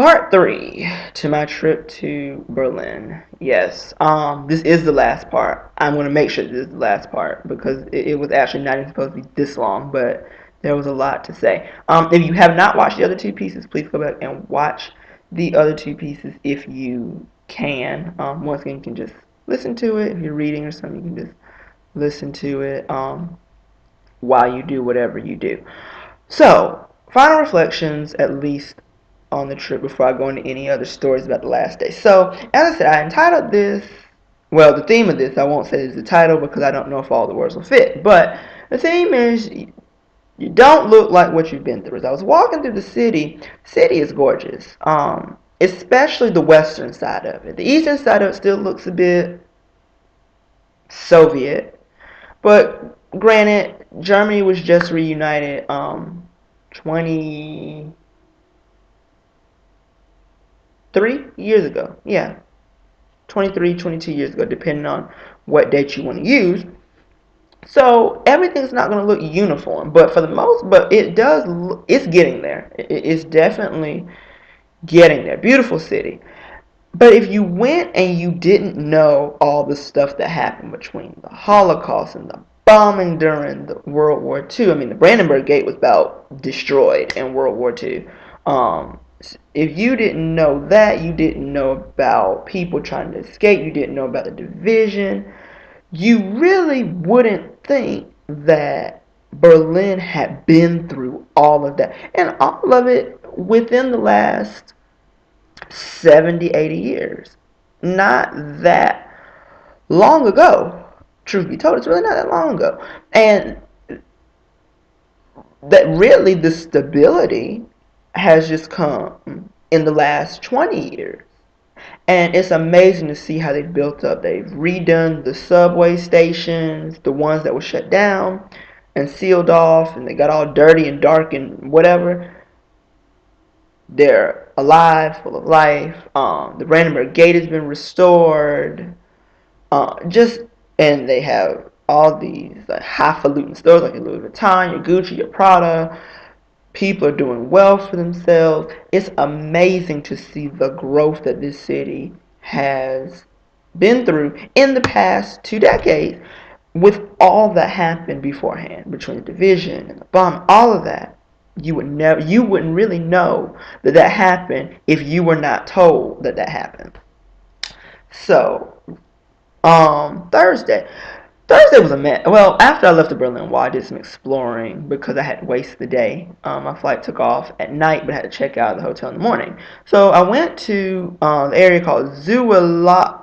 Part 3 to my trip to Berlin. Yes, this is the last part. I'm going to make sure this is the last part because it was actually not even supposed to be this long, but there was a lot to say. If you have not watched the other two pieces, please go back and watch the other two pieces if you can. Once again, you can just listen to it. If you're reading or something, you can just listen to it while you do whatever you do. So, final reflections, at least on the trip before I go into any other stories about the last day. So, as I said, I entitled this, well, the theme of this, I won't say is the title because I don't know if all the words will fit, but the theme is you don't look like what you've been through. As I was walking through the city is gorgeous, especially the western side of it. The eastern side of it still looks a bit Soviet, but granted, Germany was just reunited 23 years ago. Yeah, 23, 22 years ago, depending on what date you want to use. So everything's not going to look uniform, but for the most, but it does. It's getting there. It's definitely getting there. Beautiful city. But if you went and you didn't know all the stuff that happened between the Holocaust and the bombing during the World War II, I mean, the Brandenburg Gate was about destroyed in World War II. If you didn't know that, you didn't know about people trying to escape, you didn't know about the division, you really wouldn't think that Berlin had been through all of that. And all of it within the last 70, 80 years. Not that long ago. Truth be told, it's really not that long ago. And that really the stability has just come in the last 20 years. And it's amazing to see how they've built up. They've redone the subway stations, the ones that were shut down and sealed off, and they got all dirty and dark and whatever. They're alive, full of life. The Brandenburg Gate has been restored. Just and they have all these like highfalutin stores like your Louis Vuitton, your Gucci, your Prada. People are doing well for themselves. It's amazing to see the growth that this city has been through in the past 2 decades with all that happened beforehand between the division and the bomb, all of that. You wouldn't really know that that happened if you were not told that that happened. So, Thursday. Thursday was a mess. Well, after I left the Berlin Wall, I did some exploring because I had to waste the day. My flight took off at night, but I had to check out of the hotel in the morning. So I went to the area called Zuelot.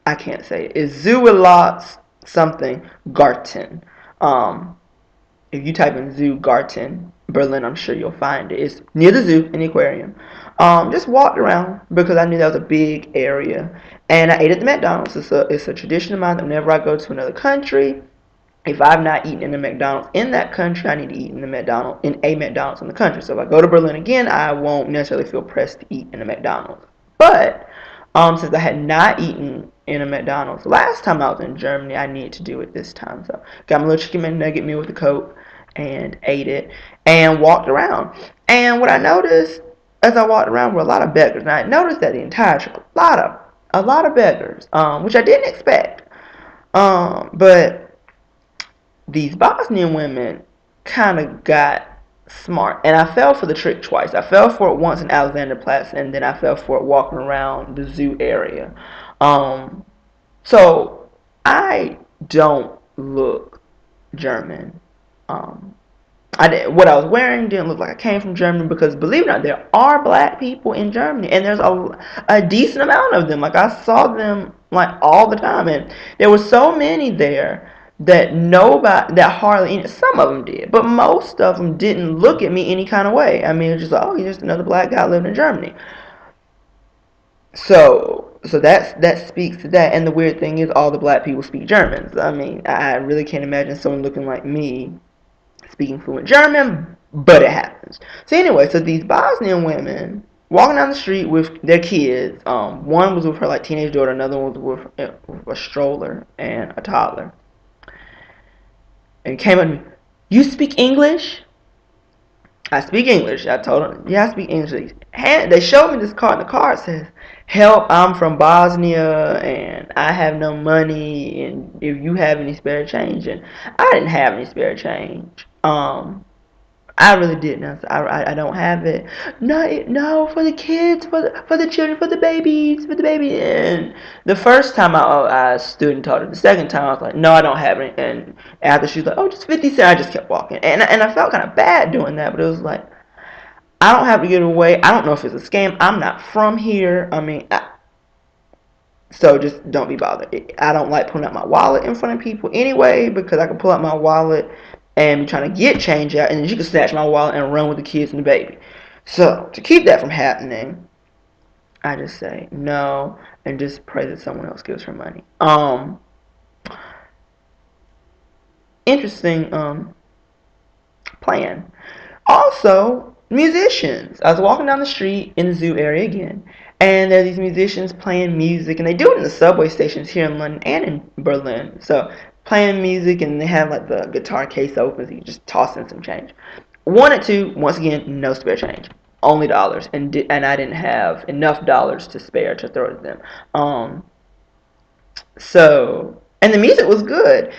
I can't say it. It's Zuelot something Garten. Um, if you type in Zoo Garten Berlin, I'm sure you'll find it. It's near the zoo and the aquarium. Just walked around because I knew that was a big area, and I ate at the McDonald's. It's a tradition of mine that whenever I go to another country, if I've not eaten in a McDonald's in that country, I need to eat in a McDonald's in the country. So if I go to Berlin again, I won't necessarily feel pressed to eat in a McDonald's. But since I had not eaten in a McDonald's last time I was in Germany, I need to do it this time. So got my little chicken McNugget meal with a Coke and ate it and walked around. And what I noticed as I walked around were a lot of beggars. And I noticed that the entire trip, a lot of beggars, which I didn't expect. But these Bosnian women kind of got smart, and I fell for the trick twice. I fell for it once in Alexanderplatz, and then I fell for it walking around the zoo area. So I don't look German. Um, what I was wearing didn't look like I came from Germany because, believe it or not, there are black people in Germany, and there's a decent amount of them. Like I saw them like all the time, and there were so many there that some of them did, but most of them didn't look at me any kind of way. I mean, it's just like, oh, you're just another black guy living in Germany. So that speaks to that. And the weird thing is, all the black people speak German. So, I mean, I really can't imagine someone looking like me speaking fluent German, but it happens. So anyway, so these Bosnian women walking down the street with their kids. One was with her like teenage daughter, another one was with a stroller and a toddler. And came up to me, "You speak English?" I speak English. I told them, yeah, I speak English. And they showed me this card, and the card says, "Help, I'm from Bosnia, and I have no money, and if you have any spare change." And I didn't have any spare change. I really didn't. I don't have it. No, no, for the kids, for the children, for the babies, for the baby. And the first time I stood and told her. The second time I was like, no, I don't have it. And after she was like, oh, just 50 cents, I just kept walking. And I felt kind of bad doing that, but it was like, I don't have to give it away. I don't know if it's a scam. I'm not from here. I mean, so just don't be bothered. I don't like pulling out my wallet in front of people anyway, because I can pull out my wallet and be trying to get change out, and then you can snatch my wallet and run with the kids and the baby. So to keep that from happening, I just say no and just pray that someone else gives her money. Interesting plan. Also, musicians. I was walking down the street in the zoo area again, and there are these musicians playing music, and they do it in the subway stations here in London and in Berlin. So, playing music, and they have like the guitar case open, so you just toss in some change. Wanted to, once again, no spare change, only dollars, and I didn't have enough dollars to spare to throw to them. And the music was good.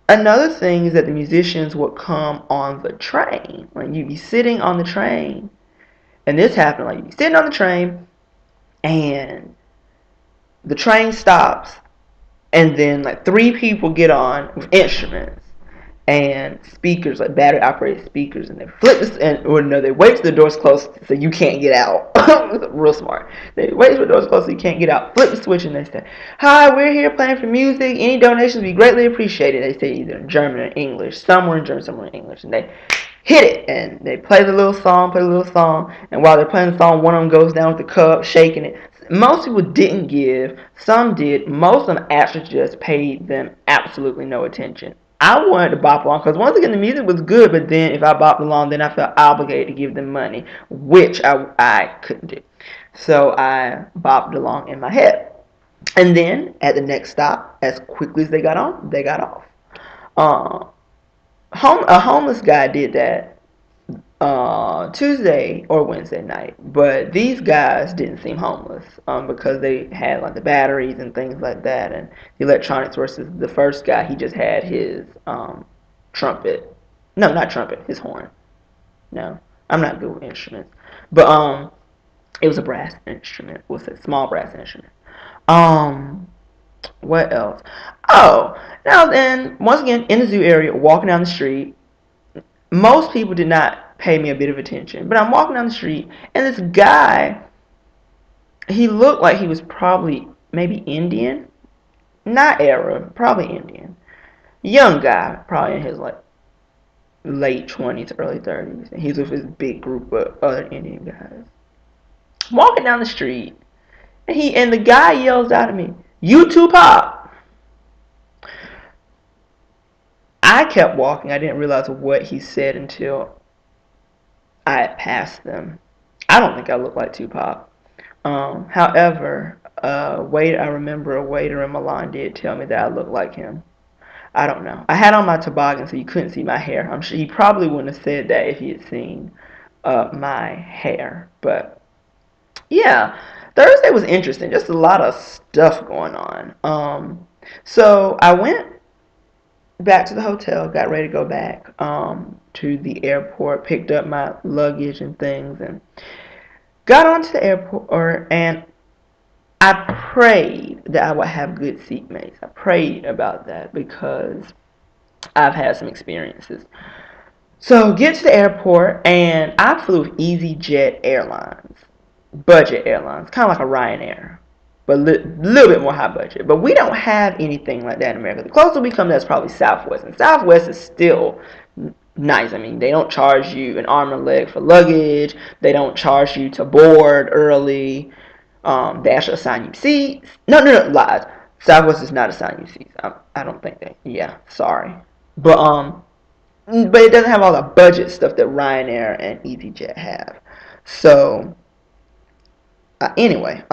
Another thing is that the musicians would come on the train. Like you'd be sitting on the train, and this happened. Like you'd be sitting on the train, and the train stops, and then like three people get on with instruments and speakers, like battery operated speakers, and they flip this, and or no, they wait till the doors close so you can't get out. Real smart. They wait till the doors close so you can't get out. Flip the switch, and they say, "Hi, we're here playing for music. Any donations would be greatly appreciated." They say either in German or English. Somewhere in German, somewhere in English, and they hit it, and they play the little song, and while they're playing the song, one of them goes down with the cup, shaking it. Most people didn't give, some did. Most of them actually just paid them absolutely no attention. I wanted to bop along because once again the music was good, but then if I bopped along, then I felt obligated to give them money, which I couldn't do. So I bopped along in my head, and then at the next stop, as quickly as they got on, they got off. Uh, a homeless guy did that Tuesday or Wednesday night, but these guys didn't seem homeless because they had like the batteries and things like that, and the electronics. Versus the first guy, he just had his trumpet. No, not trumpet, his horn. No, I'm not good with instruments, but it was a brass instrument. It was a small brass instrument. Um, what else? Oh, now then, once again in the zoo area, walking down the street. Most people did not pay me a bit of attention, but I'm walking down the street, and this guy, he looked like he was probably maybe Indian, not Arab, probably Indian. Young guy, probably in his like late 20s, early 30s, and he's with his big group of other Indian guys. Walking down the street, and the guy yells out at me, "You Tupac!" I kept walking. I didn't realize what he said until I had passed them. I don't think I look like Tupac. However, I remember a waiter in Milan did tell me that I looked like him. I don't know. I had on my toboggan, so you couldn't see my hair. I'm sure he probably wouldn't have said that if he had seen my hair. But yeah, Thursday was interesting. Just a lot of stuff going on. So I went back to the hotel, got ready to go back to the airport, picked up my luggage and things, and got onto the airport, and I prayed that I would have good seatmates. I prayed about that because I've had some experiences. So get to the airport, and I flew with EasyJet Airlines, budget airlines, kind of like a Ryanair, but a little bit more high budget. But we don't have anything like that in America. The closest we come to that's probably Southwest, and Southwest is still nice. I mean, they don't charge you an arm and a leg for luggage. They don't charge you to board early. They actually assign you seats. No, lies. Southwest does not assign you seats. I don't think that. Yeah, sorry. But it doesn't have all the budget stuff that Ryanair and EasyJet have. So anyway,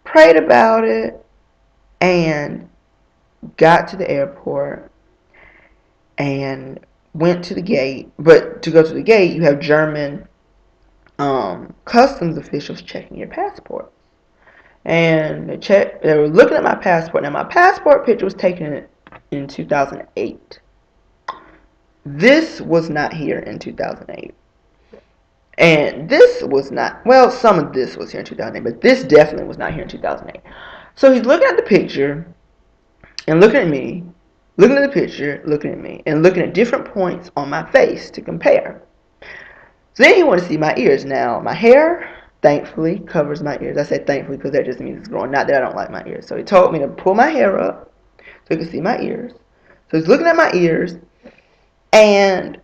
prayed about it and got to the airport and went to the gate, but to go to the gate, you have German customs officials checking your passport. And they were looking at my passport. Now, my passport picture was taken in 2008. This was not here in 2008. And this was not, well, some of this was here in 2008, but this definitely was not here in 2008. So he's looking at the picture and looking at me, looking at the picture, looking at me, and looking at different points on my face to compare. So then he wanted to see my ears. Now, my hair, thankfully, covers my ears. I said thankfully because that just means it's growing, not that I don't like my ears. So he told me to pull my hair up so he could see my ears. So he's looking at my ears, and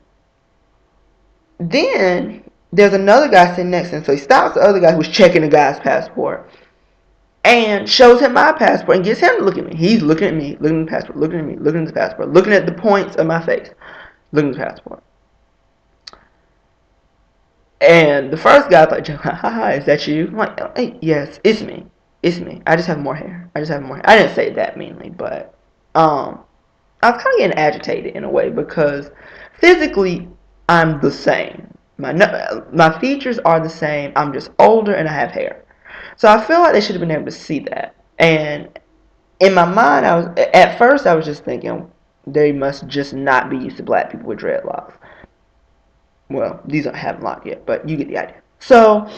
then there's another guy sitting next to him. So he stops the other guy who's checking the guy's passport and shows him my passport and gets him to look at me. He's looking at me, looking at the passport, looking at me, looking at the passport, looking at the points of my face, looking at the passport. And the first guy was like, haha, is that you? I'm like, hey, yes, it's me. It's me. I just have more hair. I just have more hair. I didn't say it that meanly, but I was kind of getting agitated in a way because physically I'm the same. My features are the same. I'm just older and I have hair. So I feel like they should have been able to see that. And in my mind, at first I was just thinking they must just not be used to black people with dreadlocks. Well, these don't have them locked yet, but you get the idea. So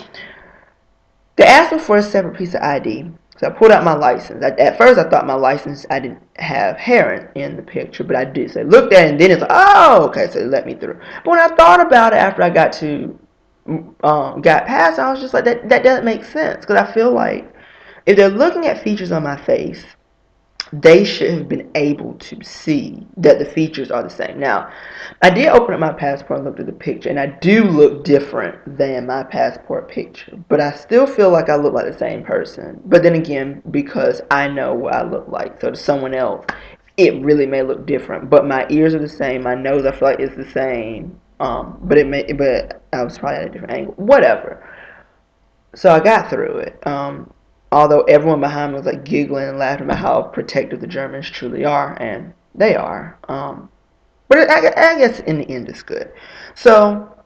they asked me for a separate piece of ID. So I pulled out my license. At first, I thought my license, I didn't have hair in the picture, but I did. So I looked at it, and then it's like, oh, okay, so they let me through. But when I thought about it after I got past, I was just like, that doesn't make sense. Because I feel like if they're looking at features on my face, they should have been able to see that the features are the same. Now, I did open up my passport and looked at the picture, and I do look different than my passport picture, but I still feel like I look like the same person. But then again, because I know what I look like, so to someone else, it really may look different. But my ears are the same, my nose I feel like is the same, but I was probably at a different angle. Whatever. So I got through it. Although everyone behind me was like giggling and laughing about how protective the Germans truly are, and they are. But I guess in the end it's good. So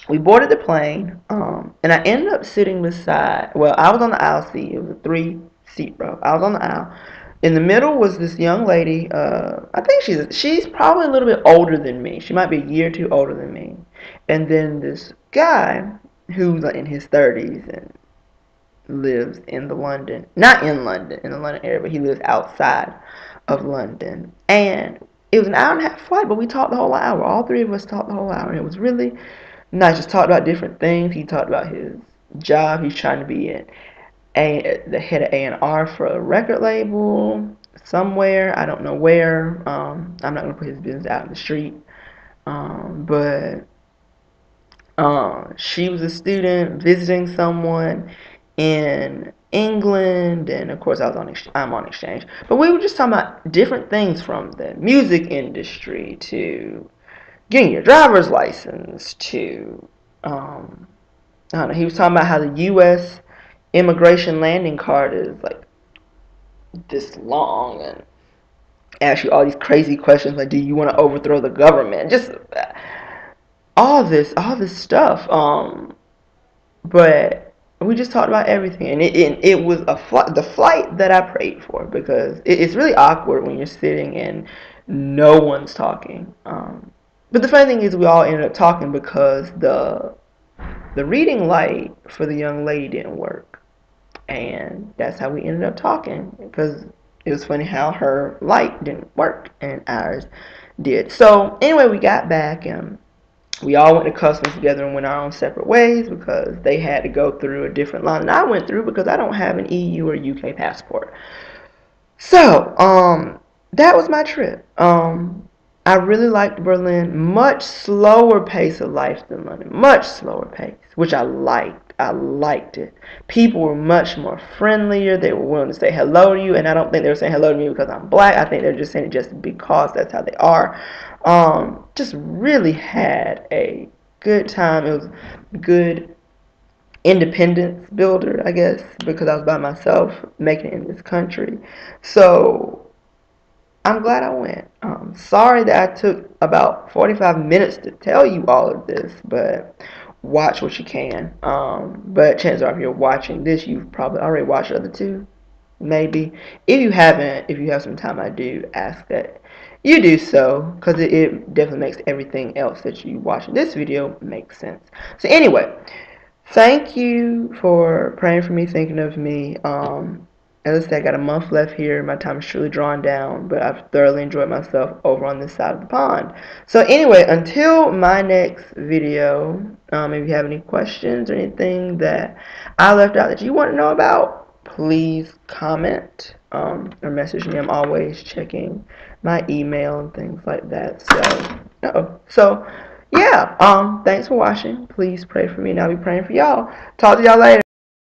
we boarded the plane, and I ended up sitting beside. Well, I was on the aisle seat. It was a 3-seat row. I was on the aisle. In the middle was this young lady. I think she's probably a little bit older than me. She might be a year or two older than me. And then this guy who's like in his 30s and lives in not in London, in the London area, but he lives outside of London. And it was an hour and a half flight, but we talked the whole hour. All three of us talked the whole hour, and it was really nice. Just talked about different things. He talked about his job. He's trying to be the head of A&R for a record label somewhere. I don't know where. I'm not going to put his business out in the street. But she was a student visiting someone in England, and of course I'm on exchange. But we were just talking about different things from the music industry to getting your driver's license to I don't know. He was talking about how the U.S. immigration landing card is like this long and ask you all these crazy questions like, do you want to overthrow the government? Just all this stuff. But we just talked about everything, and it was the flight that I prayed for, because it's really awkward when you're sitting and no one's talking. But the funny thing is, we all ended up talking because the reading light for the young lady didn't work, and that's how we ended up talking, because it was funny how her light didn't work and ours did. So anyway, we got back and we all went to customs together and went our own separate ways because they had to go through a different line. And I went through because I don't have an EU or UK passport. So, that was my trip. I really liked Berlin. Much slower pace of life than London. Much slower pace, which I liked. I liked it. People were much more friendlier. They were willing to say hello to you, and I don't think they were saying hello to me because I'm black. I think they're just saying it just because that's how they are. Just really had a good time. It was a good independence builder, I guess, because I was by myself making it in this country. So I'm glad I went. Sorry that I took about 45 minutes to tell you all of this, but watch what you can. But chances are, if you're watching this, you've probably already watched the other two, maybe. If you haven't, if you have some time, I do ask that you do so, because it definitely makes everything else that you watch in this video make sense. So anyway, thank you for praying for me, thinking of me. As I said, I got a month left here. My time is truly drawn down, but I've thoroughly enjoyed myself over on this side of the pond. So anyway, until my next video, if you have any questions or anything that I left out that you want to know about, please comment or message me. I'm always checking my email and things like that. So yeah, thanks for watching. Please pray for me, and I'll be praying for y'all. Talk to y'all later.